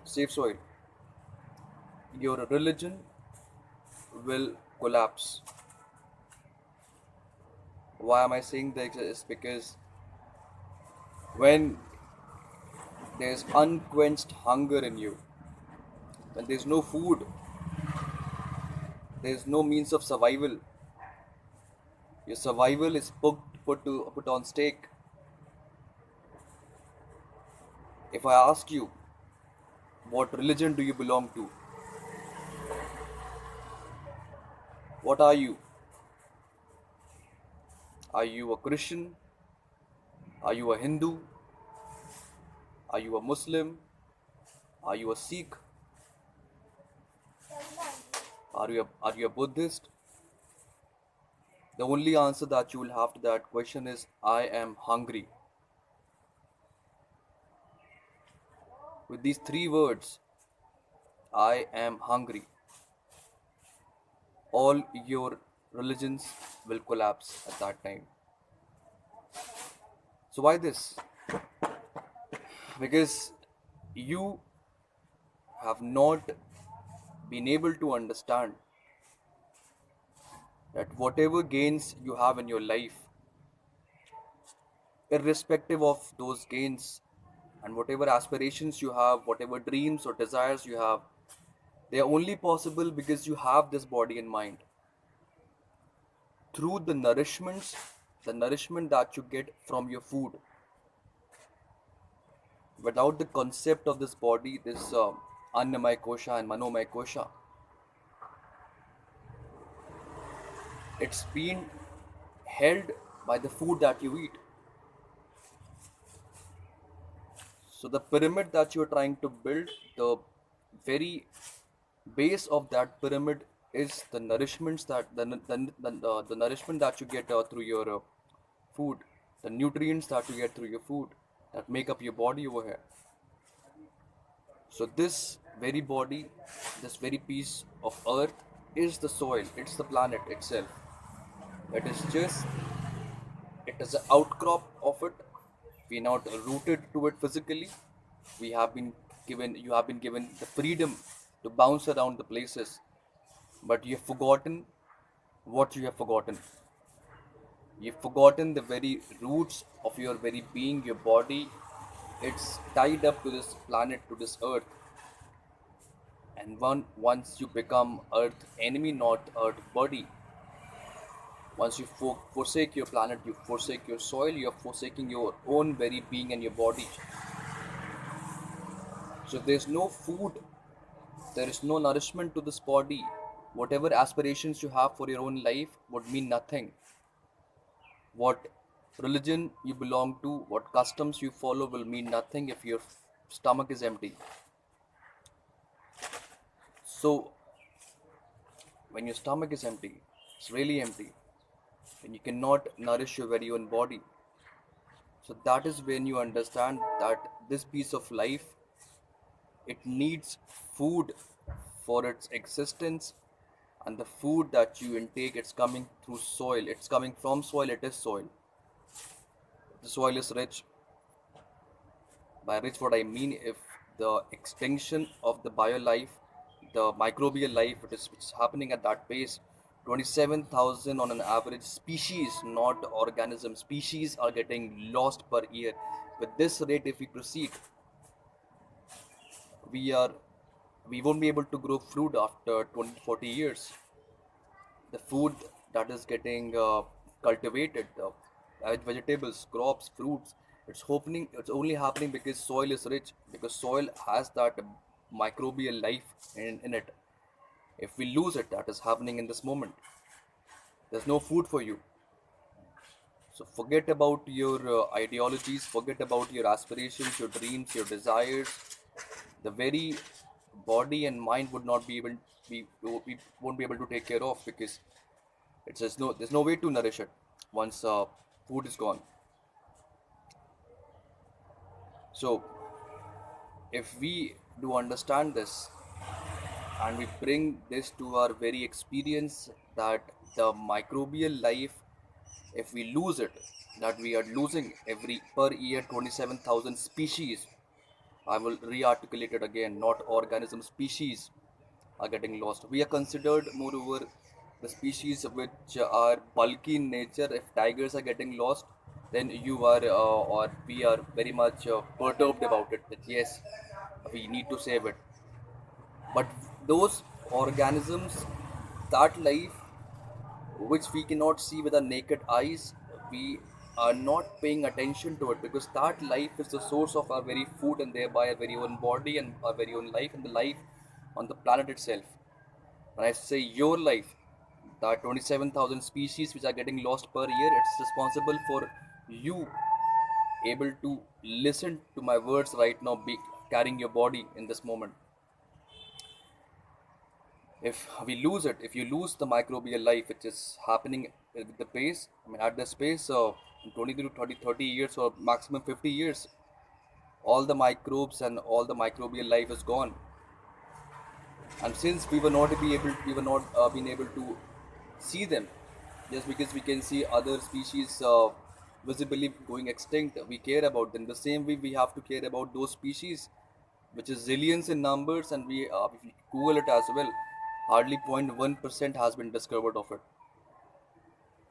safe soil, your religion will collapse. Why am I saying this? Is because when there's unquenched hunger in you, when there's no food, there's no means of survival. Your survival is put on stake. If I ask you, what religion do you belong to? What are you? Are you a Christian? Are you a Hindu? Are you a Muslim? Are you a Sikh? Are you a Buddhist? The only answer that you will have to that question is I am hungry. With these three words, I am hungry, all your religions will collapse at that time. So why this? Because you have not been able to understand that whatever gains you have in your life, irrespective of those gains and whatever aspirations you have, whatever dreams or desires you have, they are only possible because you have this body and mind. Through the nourishment that you get from your food. Without the concept of this body, this Annamaya Kosha and Manomaya Kosha, it's been held by the food that you eat. So the pyramid that you're trying to build, the very base of that pyramid is the nourishments that the nourishment that you get through your food, the nutrients that you get through your food that make up your body over here. So this very body, this very piece of earth is the soil, it's the planet itself. It is just, it is an outcrop of it. We're not rooted to it physically. We have been you have been given the freedom to bounce around the places, but you have forgotten what you have forgotten. You've forgotten the very roots of your very being, your body. It's tied up to this planet, to this earth. And once you become earth enemy, not earth body, once you forsake your planet, you forsake your soil, you're forsaking your own very being and your body. So there's no food, there is no nourishment to this body. Whatever aspirations you have for your own life would mean nothing. What religion you belong to, what customs you follow will mean nothing if your stomach is empty. So when your stomach is empty, it's really empty, and you cannot nourish your very own body. So that is when you understand that this piece of life, it needs food for its existence, and the food that you intake, it's coming through soil, it's coming from soil, it is soil. The soil is rich. By rich, what I mean, if the extinction of the bio life, the microbial life, which is happening at that pace, 27,000 on an average species, not organism, species are getting lost per year. With this rate, if we proceed, we are we won't be able to grow fruit after 20 to 40 years. The food that is getting cultivated, the vegetables, crops, fruits, it's only happening because soil is rich, because soil has that microbial life in it. If we lose it, that is happening in this moment. There's no food for you. So forget about your ideologies, forget about your aspirations, your dreams, your desires. The very body and mind would not be able we won't be able to take care of, because it's just there's no way to nourish it once food is gone. So if we do understand this and we bring this to our very experience, that the microbial life, if we lose it, that we are losing every per year 27,000 species I will re-articulate it again. Not organism, species are getting lost. We are considered, moreover, the species which are bulky in nature. If tigers are getting lost, then you are or we are very much perturbed about it, that yes, we need to save it. But those organisms, that life which we cannot see with our naked eyes, we are not paying attention to it, because that life is the source of our very food and thereby our very own body and our very own life and the life on the planet itself. When I say your life, the 27,000 species which are getting lost per year, it's responsible for you able to listen to my words right now, be carrying your body in this moment. If we lose it, if you lose the microbial life which is happening with the pace, I mean at the space of 20 to 30, 30 years or maximum 50 years, all the microbes and all the microbial life is gone. And since we were not being able to see them, just because we can see other species visibly going extinct, we care about them. The same way we have to care about those species which is zillions in numbers, and we if you google it as well, hardly 0.1% has been discovered of it.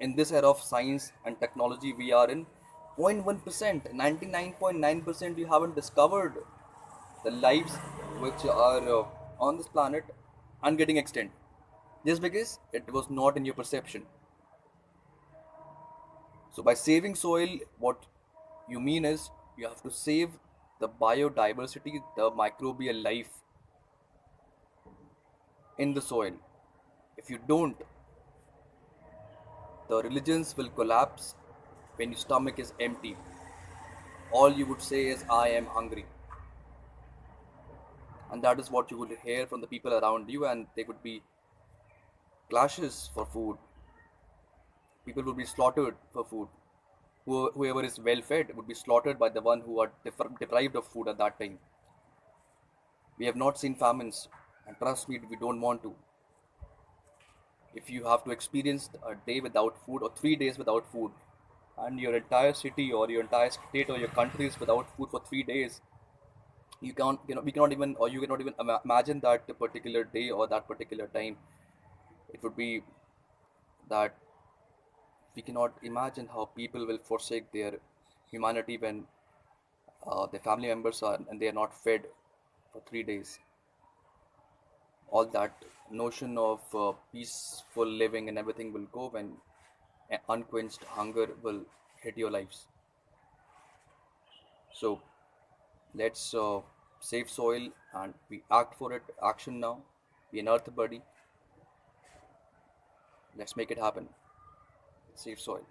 In this era of science and technology we are in, 0.1%, 99.9% you haven't discovered the lives which are on this planet and getting extinct, just because it was not in your perception. So by saving soil, what you mean is you have to save the biodiversity, the microbial life in the soil. If you don't, the religions will collapse. When your stomach is empty, all you would say is I am hungry, and that is what you would hear from the people around you, and there would be clashes for food. People would be slaughtered for food. Whoever is well fed would be slaughtered by the one who are deprived of food at that time. We have not seen famines, and trust me, we don't want to. If you have to experience a day without food or 3 days without food, and your entire city or your entire state or your country is without food for 3 days, you can't, we cannot even, or you cannot even imagine that particular day or that particular time. It would be that we cannot imagine how people will forsake their humanity when their family members are and they are not fed for 3 days. All that notion of peaceful living and everything will go when unquenched hunger will hit your lives. So let's save soil and we act for it. Action now. Be an earth buddy. Let's make it happen. Save soil.